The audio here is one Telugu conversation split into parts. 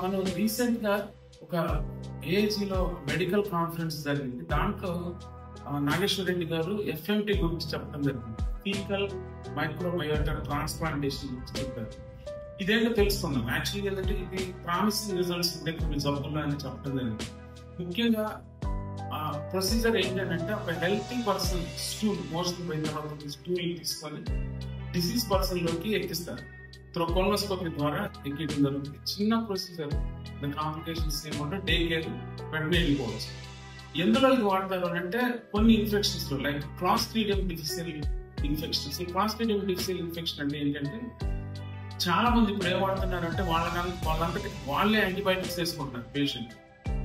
మనం రీసెంట్ గా ఒక ఏఐజీలో మెడికల్ కాన్ఫరెన్స్ జరిగింది. దాంట్లో నాగేశ్వర రెడ్డి గారు ఎఫ్ఎంటీ గురించి చెప్పడం జరిగింది. ఫీకల్ మైక్రోబయోటా ట్రాన్స్ప్లాంటేషన్ గురించి చెప్పారు. ఇదేంటో తెలుసుకుందాం. యాక్చువల్గా ఏంటంటే ఇది ప్రామిసింగ్ రిజల్ట్స్ ఉంటే కొన్ని జబ్బుల్లో అని చెప్పడం జరిగింది. ముఖ్యంగా ప్రొసీజర్ ఏంటంటే ఒక హెల్తీ పర్సన్ స్టూల్ మోషన్ పోయిన తర్వాత స్టూల్ తీసుకొని డిసీజ్ పర్సన్ లోకి ఎక్కిస్తారు. కొలోనోస్కోపీ ద్వారా ఎక్కించడం జరుగుతుంది. చిన్న ప్రొసీజర్. కాంప్లికేషన్స్ ఏమంటే డే కేర్ వెంటనే వెళ్ళిపోవచ్చు. ఎందులో ఇది వాడతారు అంటే కొన్ని ఇన్ఫెక్షన్స్ లో లైక్ క్లాస్ట్రీడియం డిఫిసిల్ ఇన్ఫెక్షన్స్. ఈ క్లాస్ట్రీడియం డిఫిసిల్ ఇన్ఫెక్షన్ అంటే ఏంటంటే చాలా మంది ఇప్పుడు ఏం వాడుతున్నారంటే వాళ్ళంతటి వాళ్ళే యాంటీబయాటిక్స్ వేసుకుంటున్నారు పేషెంట్,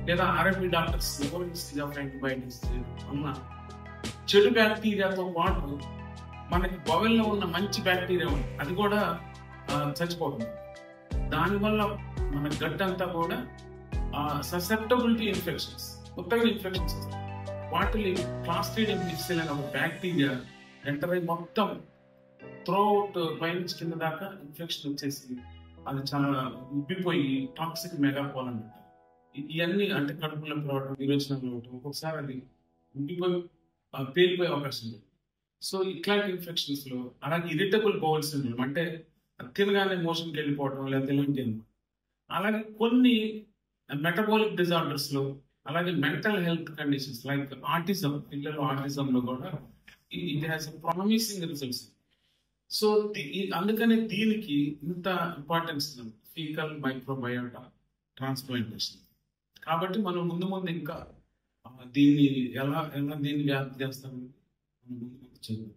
లేదా ఆర్ఎంపీ డాక్టర్స్ యాంటీబయాటిక్స్ ఉన్న చెడు బ్యాక్టీరియాతో పాటు మనకి బవెల్లో ఉన్న మంచి బ్యాక్టీరియా ఉంది, అది కూడా చచ్చిపోతుంది. దానివల్ల మన గట్ అంతా కూడా ససెప్టబిలిటీ ఇన్ఫెక్షన్స్, కొత్తగా ఇన్ఫెక్షన్స్ వాటిని క్లాస్ట్రీడియం డిఫిసిల్ అనే ఒక బ్యాక్టీరియా ఎంటర్ అయ్యి మొత్తం త్రోఅవుట్ పైనుంచి కింద దాకా ఇన్ఫెక్షన్ వచ్చేసి అది చాలా ఉబ్బిపోయి టాక్సిక్ మెగాపోల్ అంటారు. ఇవన్నీ అంటే కడుపులో రావడం, విరోచనాలు అవ్వడం, ఒక్కొక్కసారి అది ఉబ్బిపోయి పేలిపోయే అవకాశం ఉంది. సో ఇట్లాంటి ఇన్ఫెక్షన్స్ లో అలాగే ఇరిటబుల్ బౌల్ సిండ్రోమ్ అంటే తినగానే మోషన్కి వెళ్ళిపోవడం లేదా ఇలాంటి. అలాగే కొన్ని మెటబాలిక్ డిజార్డర్స్ లో, అలాగే mental health conditions like autism, పిల్లలు ఆటిజం లో కూడా it has promising results. So అందుకనే దీనికి ఇంత ఇంపార్టెన్స్ ఫీకల్ మైక్రోబయోటా ట్రాన్స్ప్లాంటేషన్. కాబట్టి మనం ముందు ఇంకా దీన్ని ఎలా దీన్ని వ్యాప్తి చేస్తామని మనం ముందు చదువు.